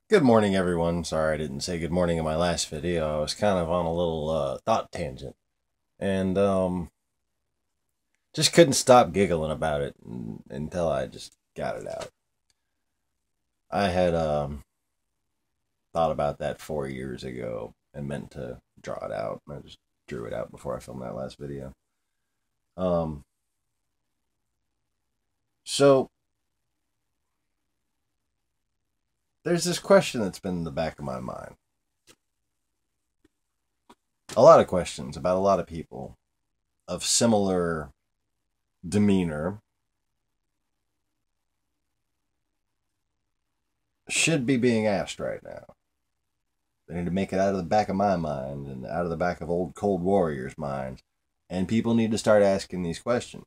Good morning, everyone. Sorry I didn't say good morning in my last video. I was kind of on a little thought tangent and just couldn't stop giggling about it until I just got it out. I had thought about that 4 years ago and meant to draw it out. I just drew it out before I filmed that last video. Um, so there's this question that's been in the back of my mind. A lot of questions about a lot of people of similar demeanor should be being asked right now. They need to make it out of the back of my mind and out of the back of old Cold Warriors' minds. And people need to start asking these questions.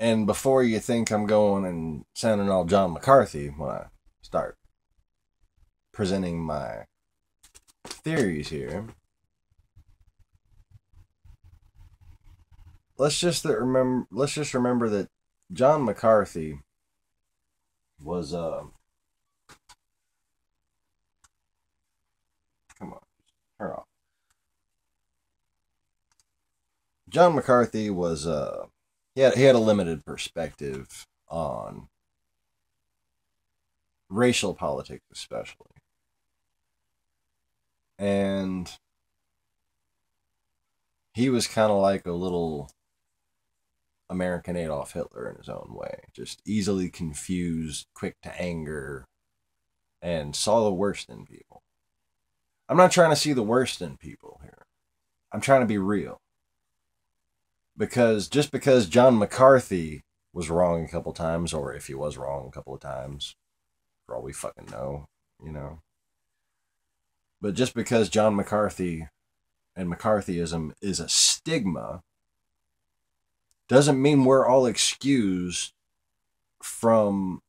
And before you think I'm going and sounding all John McCarthy when I start presenting my theories here, let's just remember that John McCarthy was come on, turn off. John McCarthy was he had a limited perspective on racial politics, especially, and he was kind of like a little American Adolf Hitler in his own way, just easily confused, quick to anger, and saw the worst in people. I'm not trying to see the worst in people here. I'm trying to be real. Because just because John McCarthy was wrong a couple times, or if he was wrong a couple of times, for all we fucking know, you know. But just because John McCarthy and McCarthyism is a stigma doesn't mean we're all excused from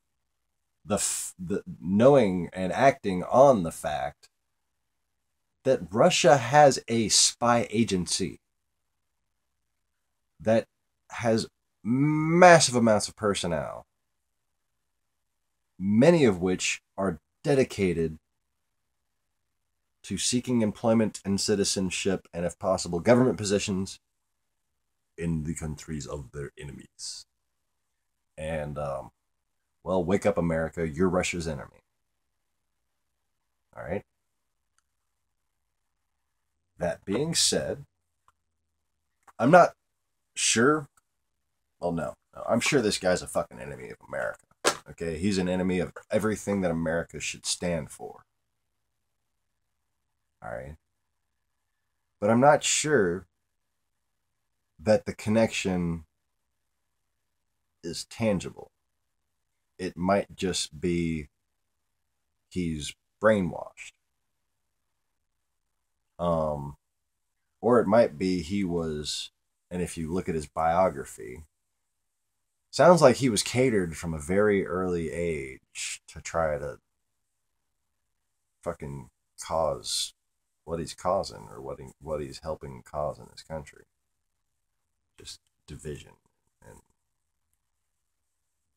the knowing and acting on the fact that Russia has a spy agency that has massive amounts of personnel, many of which are dedicated to seeking employment and citizenship and, if possible, government positions in the countries of their enemies. And, well, wake up, America. You're Russia's enemy. All right? That being said, I'm not sure. Well, no. I'm sure this guy's a fucking enemy of America. Okay? He's an enemy of everything that America should stand for. All right? But I'm not sure that the connection is tangible. It might just be he's brainwashed. Or it might be he was, and if you look at his biography, sounds like he was catered from a very early age to try to fucking cause what he's causing, or what he's helping cause in this country. Just division and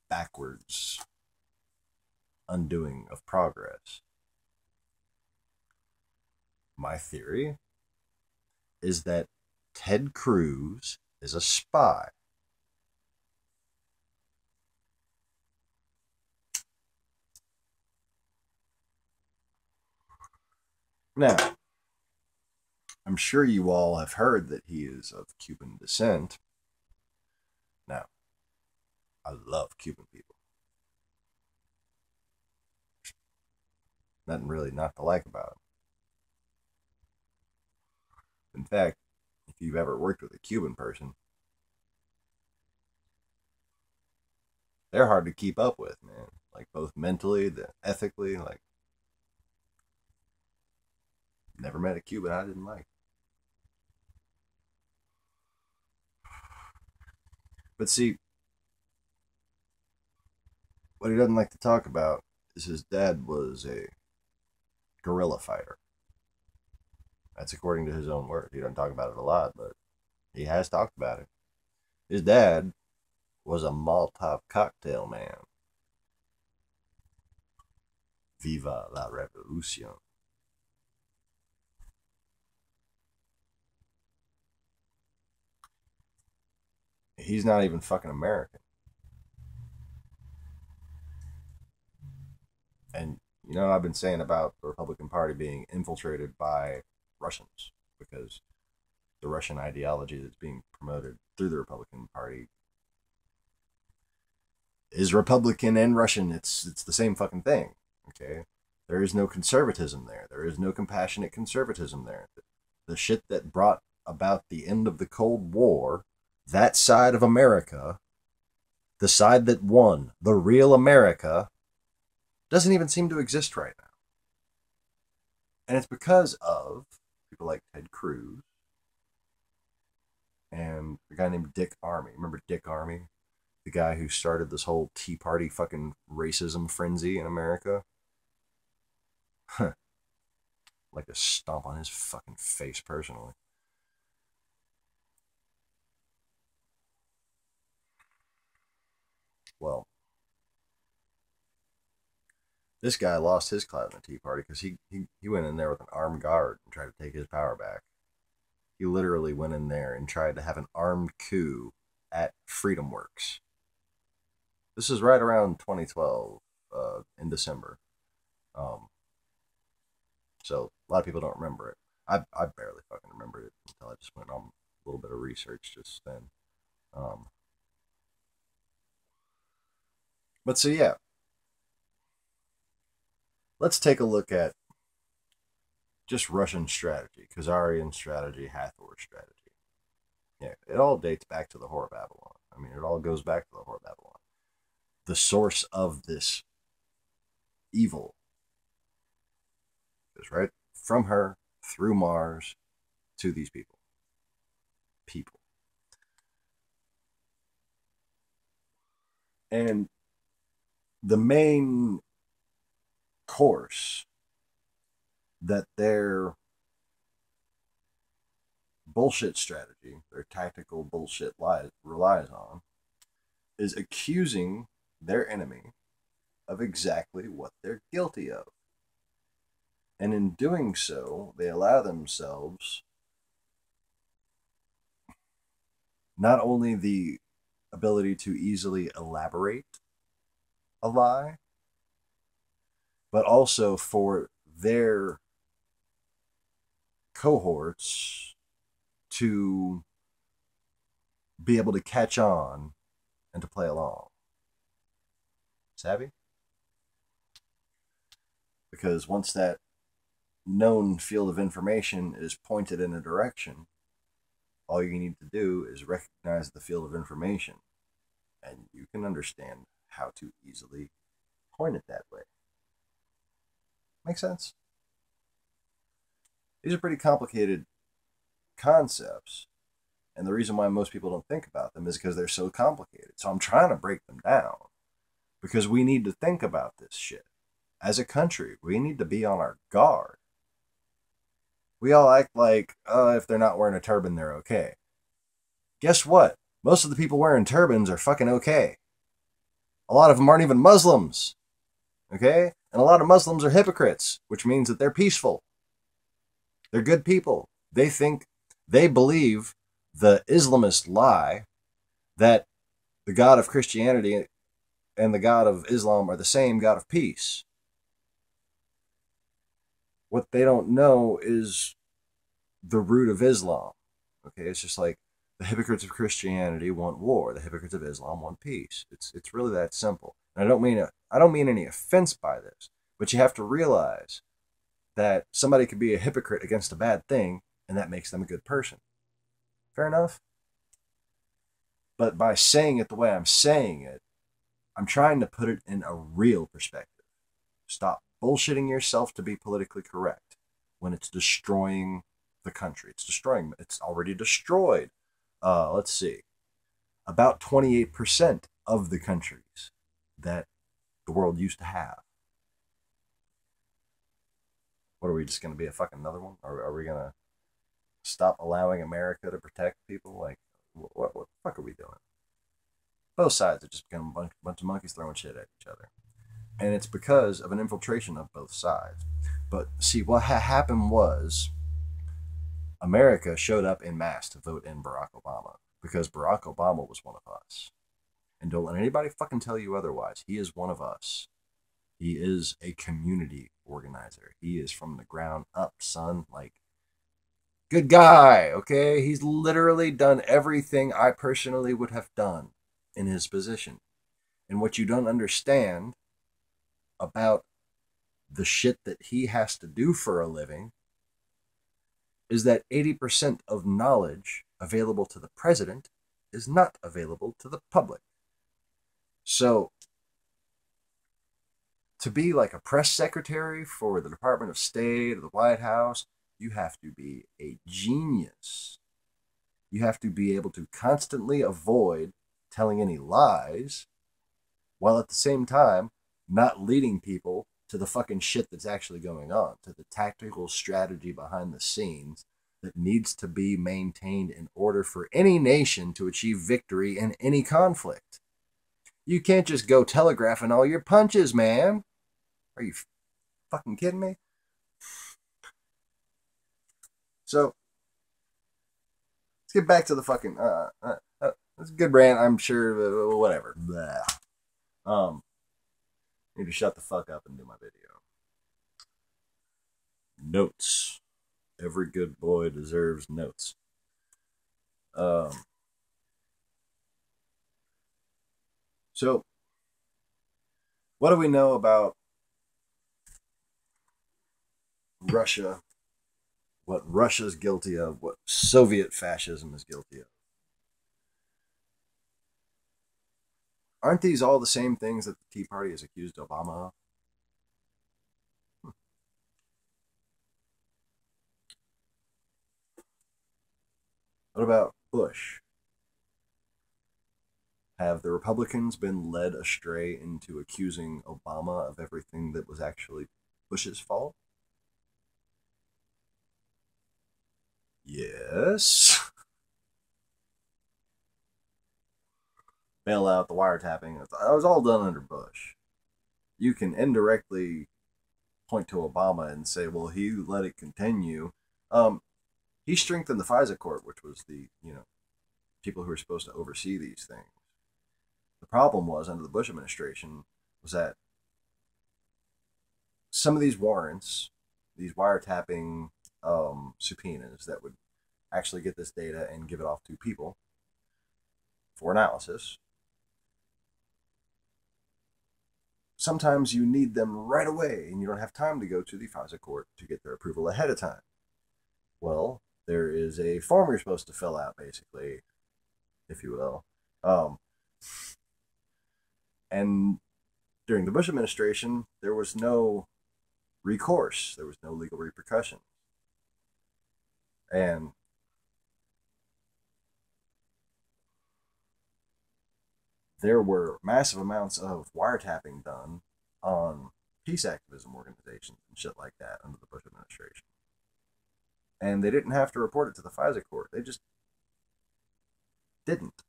backwards undoing of progress. My theory is that Ted Cruz is a spy. Now, I'm sure you all have heard that he is of Cuban descent. Now, I love Cuban people. Nothing really not to like about him. In fact, if you've ever worked with a Cuban person, they're hard to keep up with, man. Like, both mentally, ethically, like, never met a Cuban I didn't like. But see, what he doesn't like to talk about is his dad was a guerrilla fighter. That's according to his own word. He doesn't talk about it a lot, but he has talked about it. His dad was a Molotov cocktail man. Viva la revolution. He's not even fucking American. And you know, I've been saying about the Republican Party being infiltrated by Russians because the Russian ideology that's being promoted through the Republican Party is Republican and Russian. It's the same fucking thing. Okay, there is no conservatism there. There is no compassionate conservatism there. The shit that brought about the end of the Cold War, that side of America, the side that won, the real America, doesn't even seem to exist right now. And it's because of people like Ted Cruz and a guy named Dick Armey. Remember Dick Armey? The guy who started this whole Tea Party fucking racism frenzy in America? Huh. Like to stomp on his fucking face personally. Well, this guy lost his clout in the Tea Party because he went in there with an armed guard and tried to take his power back. He literally went in there and tried to have an armed coup at Freedom Works. This is right around 2012, in December. Um, so a lot of people don't remember it. I barely fucking remembered it until I just went on a little bit of research just then. Um, but so yeah, let's take a look at just Russian strategy, Khazarian strategy, Hathor strategy. Yeah, it all dates back to the Whore of Babylon. I mean, it all goes back to the Whore of Babylon. The source of this evil is right from her through Mars to these people. People. And the main course that their bullshit strategy, their tactical bullshit relies on, is accusing their enemy of exactly what they're guilty of. And in doing so, they allow themselves not only the ability to easily elaborate a lie, but also for their cohorts to be able to catch on and to play along. Savvy? Because once that known field of information is pointed in a direction, all you need to do is recognize the field of information, and you can understand how to easily point it that way. Make sense? These are pretty complicated concepts, and the reason why most people don't think about them is because they're so complicated. So I'm trying to break them down because we need to think about this shit. As a country, we need to be on our guard. We all act like, if they're not wearing a turban, they're okay. Guess what? Most of the people wearing turbans are fucking okay. A lot of them aren't even Muslims. Okay? And a lot of Muslims are hypocrites, which means that they're peaceful. They're good people. They believe the Islamist lie that the God of Christianity and the God of Islam are the same God of peace. What they don't know is the root of Islam. Okay, it's just like the hypocrites of Christianity want war. The hypocrites of Islam want peace. It's really that simple. And I don't mean any offense by this, but you have to realize that somebody could be a hypocrite against a bad thing, and that makes them a good person. Fair enough? But by saying it the way I'm saying it, I'm trying to put it in a real perspective. Stop bullshitting yourself to be politically correct when it's destroying the country. It's already destroyed. Let's see. About 28% of the countries that the world used to have. What are we just going to be a fucking another one? Are we going to stop allowing America to protect people? Like, what the fuck are we doing? Both sides have just become a bunch of monkeys throwing shit at each other. And it's because of an infiltration of both sides. But see, what happened was America showed up en masse to vote in Barack Obama because Barack Obama was one of us. And don't let anybody fucking tell you otherwise. He is one of us. He is a community organizer. He is from the ground up, son. Like, good guy, okay? He's literally done everything I personally would have done in his position. And what you don't understand about the shit that he has to do for a living is that 80% of knowledge available to the president is not available to the public. So, to be like a press secretary for the Department of State or the White House, you have to be a genius. You have to be able to constantly avoid telling any lies while at the same time not leading people to the fucking shit that's actually going on, to the tactical strategy behind the scenes that needs to be maintained in order for any nation to achieve victory in any conflict. You can't just go telegraphing all your punches, man. Are you fucking kidding me? So, let's get back to the fucking, it's a good brand, I'm sure, whatever. Blah. Need to shut the fuck up and do my video. Notes. Every good boy deserves notes. So, what do we know about Russia? What Russia's guilty of? What Soviet fascism is guilty of? Aren't these all the same things that the Tea Party has accused Obama of? What about Bush? Have the Republicans been led astray into accusing Obama of everything that was actually Bush's fault? Yes. Bail out, the wiretapping. It was all done under Bush. You can indirectly point to Obama and say, well, he let it continue. He strengthened the FISA court, which was the, people who were supposed to oversee these things. The problem was, under the Bush administration, was that some of these warrants, these wiretapping subpoenas that would actually get this data and give it off to people for analysis, sometimes you need them right away and you don't have time to go to the FISA court to get their approval ahead of time. Well, there is a form you're supposed to fill out, basically, if you will. And during the Bush administration, there was no recourse. There was no legal repercussion. And there were massive amounts of wiretapping done on peace activism organizations and shit like that under the Bush administration. And they didn't have to report it to the FISA court. They just didn't.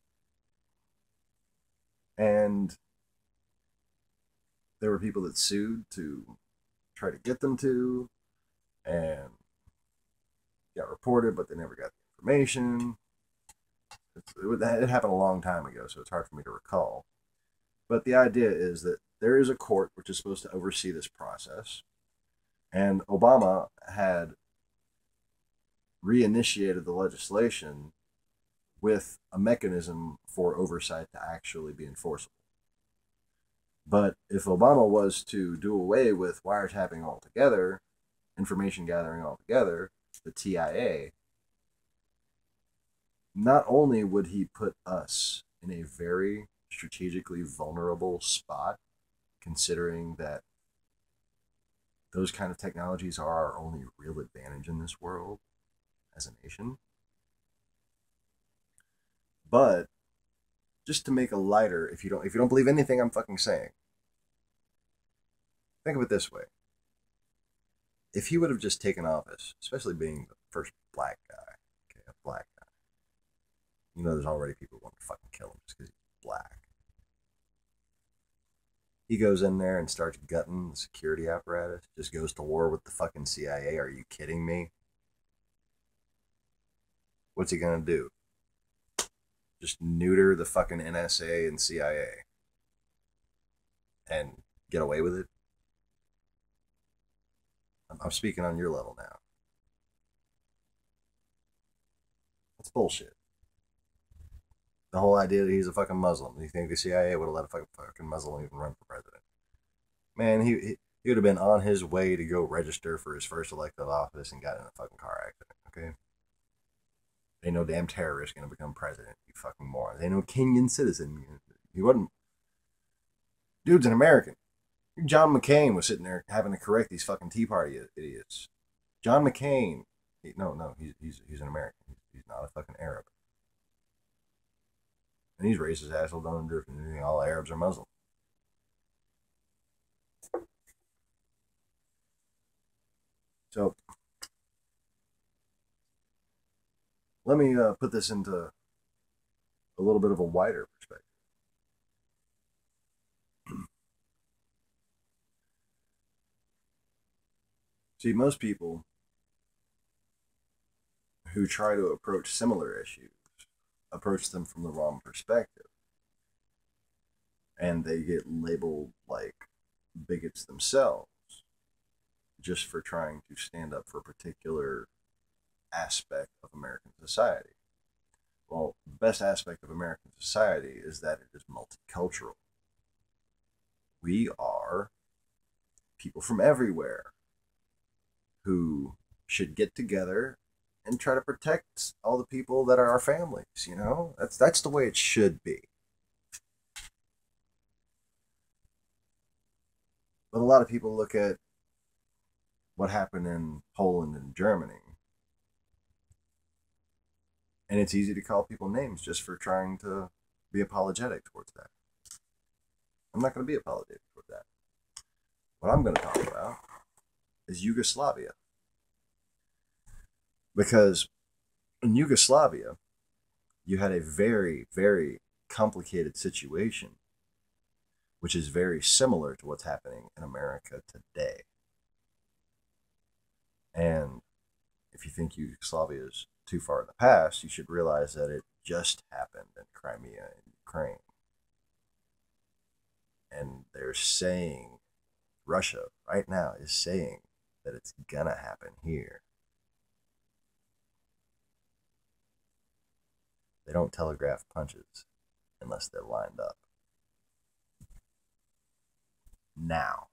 And there were people that sued to try to get them to, and got reported, but they never got the information. It happened a long time ago, so it's hard for me to recall. But the idea is that there is a court which is supposed to oversee this process, and Obama had reinitiated the legislation with a mechanism for oversight to actually be enforceable. But if Obama was to do away with wiretapping altogether, information gathering altogether, the TIA, not only would he put us in a very strategically vulnerable spot, considering that those kind of technologies are our only real advantage in this world as a nation, but just to make a lighter, if you don't believe anything I'm fucking saying, think of it this way. If he would have just taken office, especially being the first black guy, okay, a black guy, there's already people who want to fucking kill him just because he's black. He goes in there and starts gutting the security apparatus, just goes to war with the fucking CIA. Are you kidding me? What's he gonna do? Just neuter the fucking NSA and CIA and get away with it? I'm speaking on your level now. That's bullshit. The whole idea that he's a fucking Muslim. You think the CIA would have let a fucking Muslim even run for president? Man, he would have been on his way to go register for his first elected office and got in a fucking car accident, okay? Ain't no damn terrorist gonna become president, you fucking moron. Ain't no Kenyan citizen. He wasn't. Dude's an American. John McCain was sitting there having to correct these fucking Tea Party idiots. John McCain. No, he's an American. He's not a fucking Arab. And he's racist asshole, don't understand. All Arabs are Muslim. So let me put this into a little bit of a wider perspective. See, most people who try to approach similar issues approach them from the wrong perspective. And they get labeled like bigots themselves just for trying to stand up for a particular aspect of American society. Well, the best aspect of American society is that it is multicultural. We are people from everywhere who should get together and try to protect all the people that are our families, you know? That's the way it should be. But a lot of people look at what happened in Poland and Germany, and it's easy to call people names just for trying to be apologetic towards that. I'm not going to be apologetic towards that. What I'm going to talk about is Yugoslavia. Because in Yugoslavia, you had a very, very complicated situation, which is very similar to what's happening in America today. And if you think Yugoslavia is too far in the past, you should realize that it just happened in Crimea and Ukraine. And they're saying, Russia right now is saying that it's gonna happen here. They don't telegraph punches unless they're lined up. Now,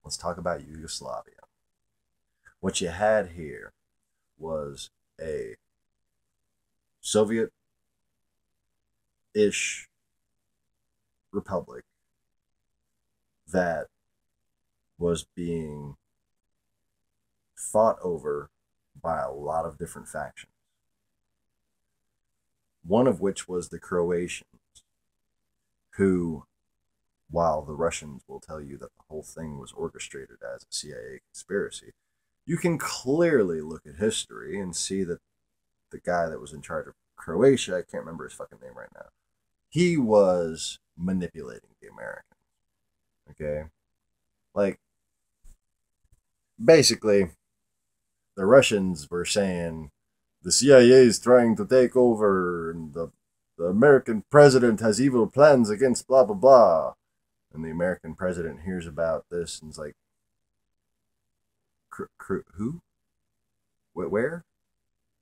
let's talk about Yugoslavia. What you had here was a Soviet-ish republic that was being fought over by a lot of different factions. One of which was the Croatians, who, while the Russians will tell you that the whole thing was orchestrated as a CIA conspiracy, you can clearly look at history and see that the guy that was in charge of Croatia, I can't remember his fucking name right now, he was manipulating the Americans. Okay? Like, basically, the Russians were saying the CIA is trying to take over and the American president has evil plans against blah, blah, blah. And the American president hears about this and is like, who? Where?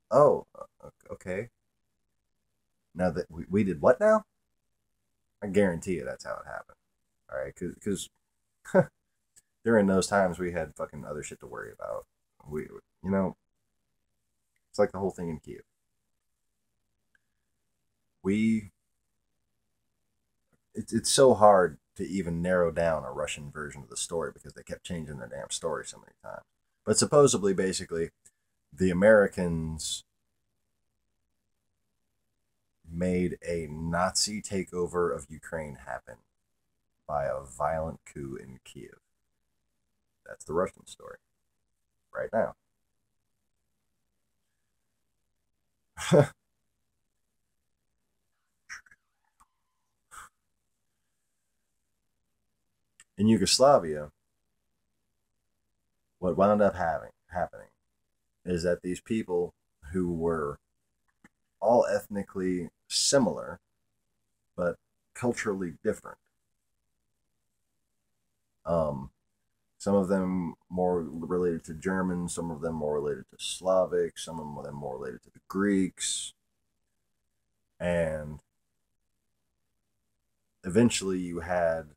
Oh, okay. Now that we did what now? I guarantee you that's how it happened. All right, because during those times we had fucking other shit to worry about. You know, it's like the whole thing in Kiev. It's so hard to even narrow down a Russian version of the story because they kept changing their damn story so many times. But supposedly, basically, the Americans made a Nazi takeover of Ukraine happen by a violent coup in Kiev. That's the Russian story right now. In Yugoslavia, what wound up happening is that these people who were all ethnically similar but culturally different, um, some of them more related to Germans, some of them more related to Slavic, some of them more related to the Greeks, and eventually you had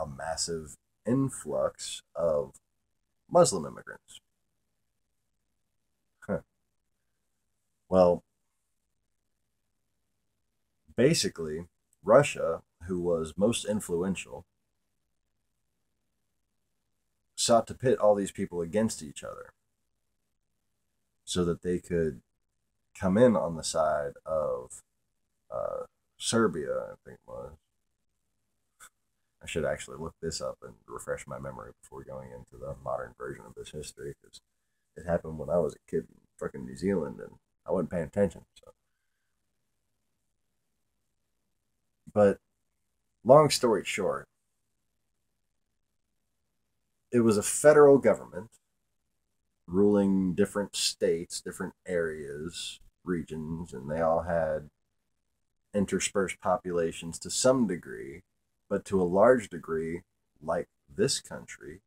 a massive influx of Muslim immigrants. Well, basically, Russia, who was most influential, sought to pit all these people against each other so that they could come in on the side of Serbia, I think it was. I should actually look this up and refresh my memory before going into the modern version of this history, because it happened when I was a kid in fucking New Zealand and I wasn't paying attention. So, but long story short, it was a federal government ruling different states, different areas, regions, and they all had interspersed populations to some degree, but to a large degree, like this country,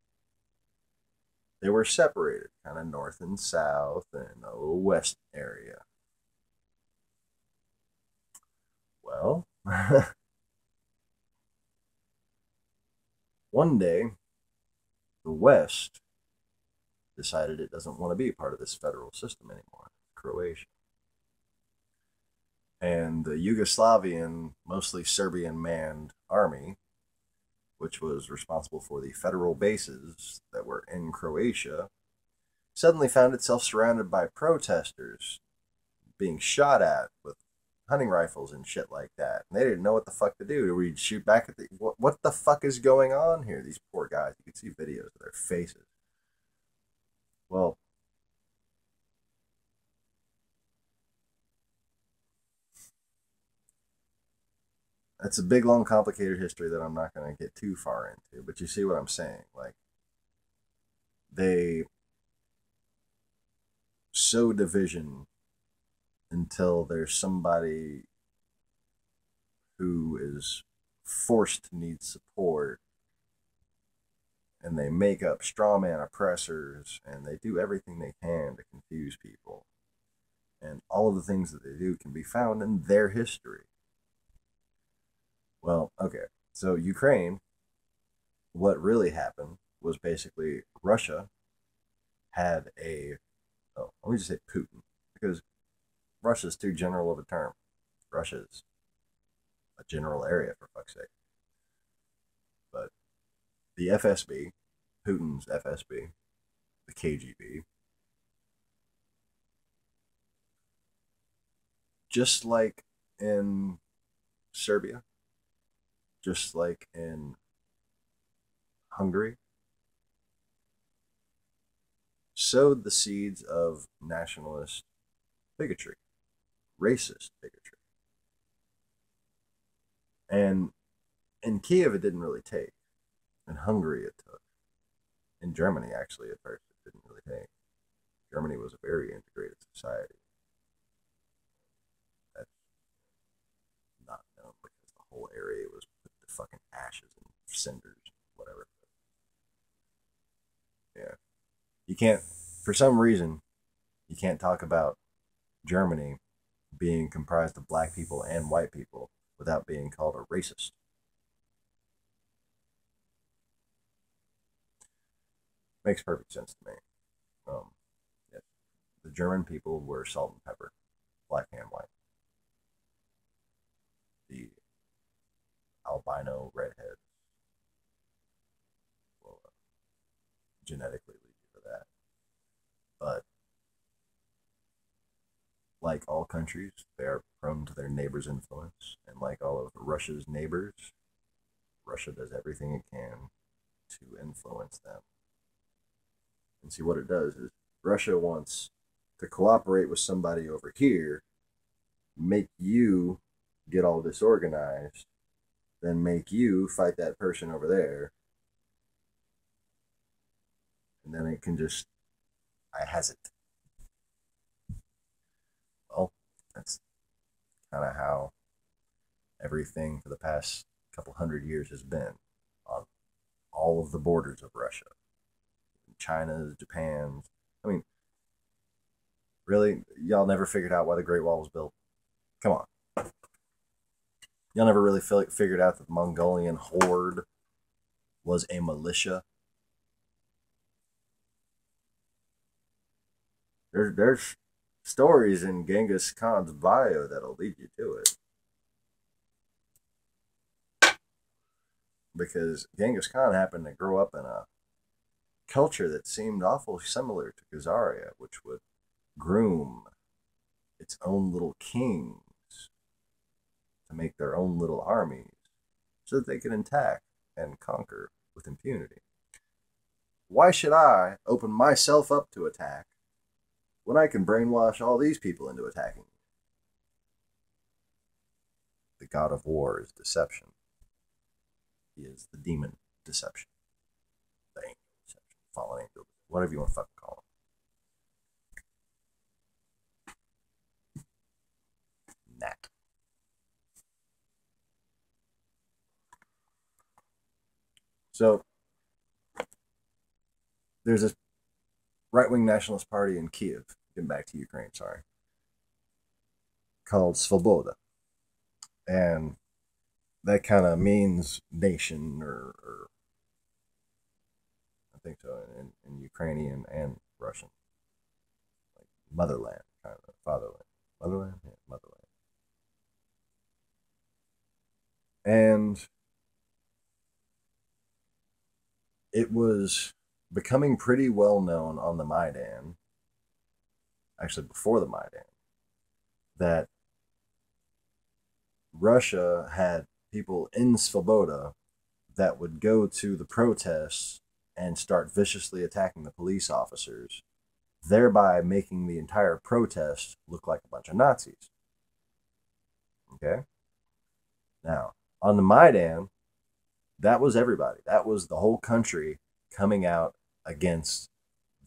they were separated, kind of north and south and a west area. Well, one day, the West decided it doesn't want to be part of this federal system anymore, Croatia. And the Yugoslavian, mostly Serbian manned army, which was responsible for the federal bases that were in Croatia, suddenly found itself surrounded by protesters being shot at with hunting rifles and shit like that. And they didn't know what the fuck to do. We'd shoot back at the... What the fuck is going on here? These poor guys. You can see videos of their faces. Well, it's a big, long, complicated history that I'm not going to get too far into. But you see what I'm saying? Like, they sow division until there's somebody who is forced to need support, and they make up straw man oppressors, and they do everything they can to confuse people. And all of the things that they do can be found in their history. Well, okay, so Ukraine, what really happened was basically Russia had a, oh, let me just say Putin, because Russia's too general of a term. Russia's a general area, for fuck's sake. But the FSB, Putin's FSB, the KGB, just like in Serbia, just like in Hungary, sowed the seeds of nationalist bigotry, racist bigotry. And in Kiev, it didn't really take. In Hungary, it took. In Germany, actually, at first, it didn't really take. Germany was a very integrated society. That's not known because the whole area was put to fucking ashes and cinders, whatever. Yeah. You can't, for some reason, you can't talk about Germany being comprised of black people and white people without being called a racist. Makes perfect sense to me. Yeah. The German people were salt and pepper, black and white. The albino redheads will genetically lead you to that. But like all countries, they are prone to their neighbors' influence. And like all of Russia's neighbors, Russia does everything it can to influence them. And see, what it does is Russia wants to cooperate with somebody over here, make you get all disorganized, then make you fight that person over there. And then it can just, I has it. Well, that's kind of how everything for the past couple hundred years has been on all of the borders of Russia. China's, Japan's. I mean, really? Y'all never figured out why the Great Wall was built? Come on. Y'all never really figured out that the Mongolian horde was a militia? There's stories in Genghis Khan's bio that'll lead you to it. Because Genghis Khan happened to grow up in a culture that seemed awful similar to Khazaria, which would groom its own little kings to make their own little armies so that they could attack and conquer with impunity. Why should I open myself up to attack when I can brainwash all these people into attacking me? The god of war is deception. He is the demon deception. The angel deception. Fallen angel. Whatever you want to fucking call him. That. So, there's this right-wing nationalist party in Kiev, getting back to Ukraine, sorry, called Svoboda. And that kind of means nation, or I think so, in Ukrainian and Russian. Like motherland, kind of, fatherland. Motherland? Yeah, motherland. And it was becoming pretty well known on the Maidan, actually before the Maidan, that Russia had people in Svoboda that would go to the protests and start viciously attacking the police officers, thereby making the entire protest look like a bunch of Nazis. Okay? Now, on the Maidan, that was everybody. That was the whole country coming out against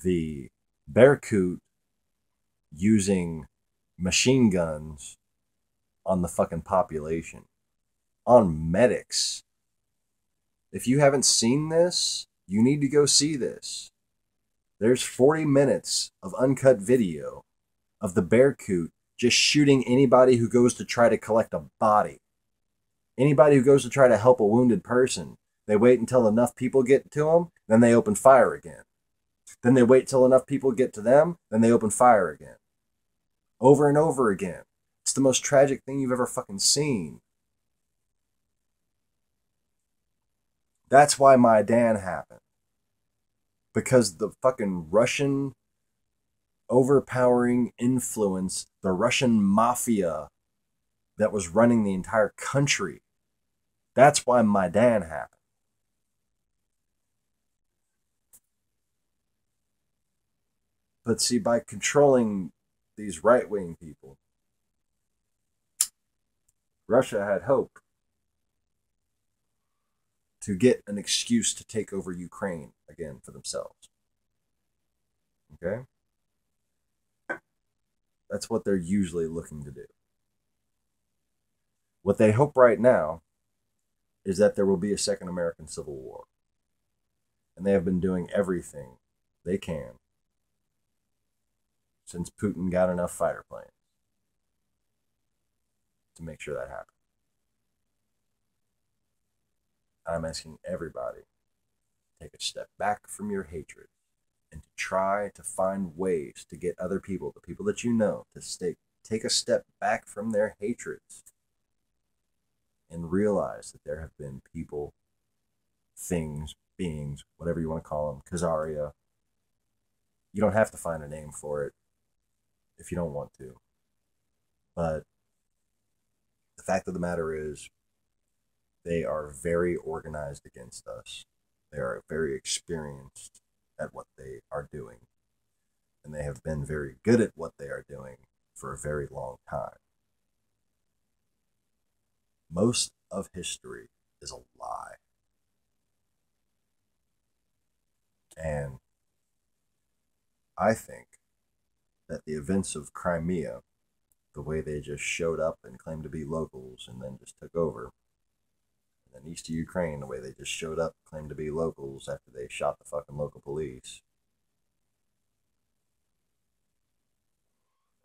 the Berkut using machine guns on the fucking population, on medics. If you haven't seen this, you need to go see this. There's 40 minutes of uncut video of the Berkut just shooting anybody who goes to try to collect a body. Anybody who goes to try to help a wounded person. They wait until enough people get to them, then they open fire again. Then they wait till enough people get to them, then they open fire again. Over and over again. It's the most tragic thing you've ever fucking seen. That's why Maidan happened. Because the fucking Russian overpowering influence, the Russian mafia that was running the entire country. That's why Maidan happened. But see, by controlling these right-wing people, Russia had hope to get an excuse to take over Ukraine again for themselves. Okay? That's what they're usually looking to do. What they hope right now is that there will be a second American Civil War. And they have been doing everything they can since Putin got enough fighter planes to make sure that happens. I'm asking everybody to take a step back from your hatred and to try to find ways to get other people, the people that you know, to take a step back from their hatreds and realize that there have been people, things, beings, whatever you want to call them, Khazaria. You don't have to find a name for it if you don't want to. But the fact of the matter is, they are very organized against us. They are very experienced at what they are doing. And they have been very good at what they are doing for a very long time. Most of history is a lie. And I think that the events of Crimea, the way they just showed up and claimed to be locals and then just took over, and then east of Ukraine, the way they just showed up, claimed to be locals after they shot the fucking local police,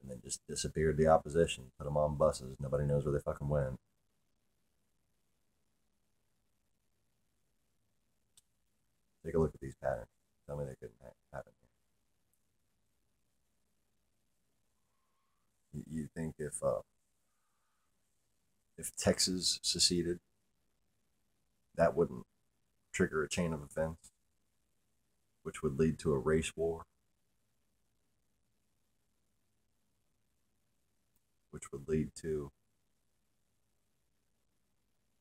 and then just disappeared the opposition, put them on buses, nobody knows where they fucking went. Take a look at these patterns. Tell me they couldn't happen here. You think if Texas seceded, that wouldn't trigger a chain of events, which would lead to a race war, which would lead to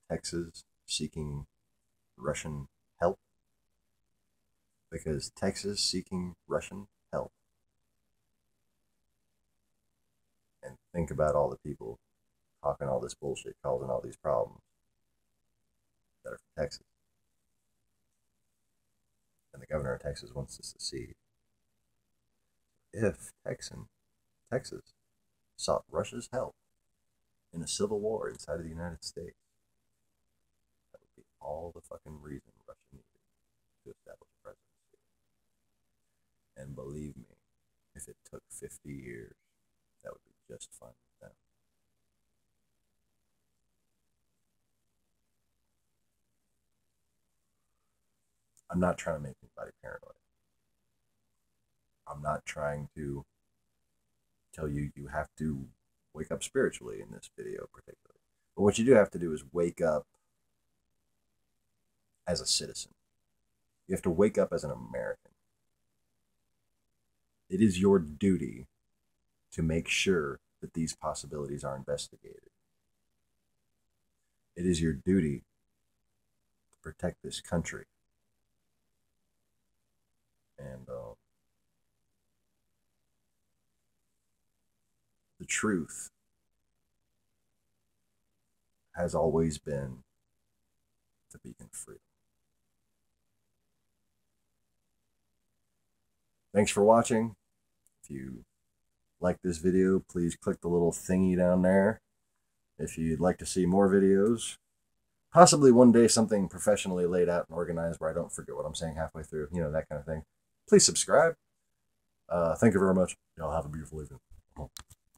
Texas seeking Russian help? Because Texas seeking Russian help, and think about all the people talking all this bullshit, causing all these problems that are from Texas. And the governor of Texas wants to secede. If Texas sought Russia's help in a civil war inside of the United States, that would be all the fucking reason Russia needed to establish a presidency. And believe me, if it took 50 years, that would be just fine with them. I'm not trying to make anybody paranoid. I'm not trying to tell you you have to wake up spiritually in this video particularly. But what you do have to do is wake up as a citizen. You have to wake up as an American. It is your duty to make sure that these possibilities are investigated. It is your duty to protect this country. And the truth has always been the beacon of freedom. Thanks for watching. If you like this video, please click the little thingy down there. If you'd like to see more videos, possibly one day something professionally laid out and organized where I don't forget what I'm saying halfway through, you know, that kind of thing, please subscribe. Thank you very much. Y'all have a beautiful evening.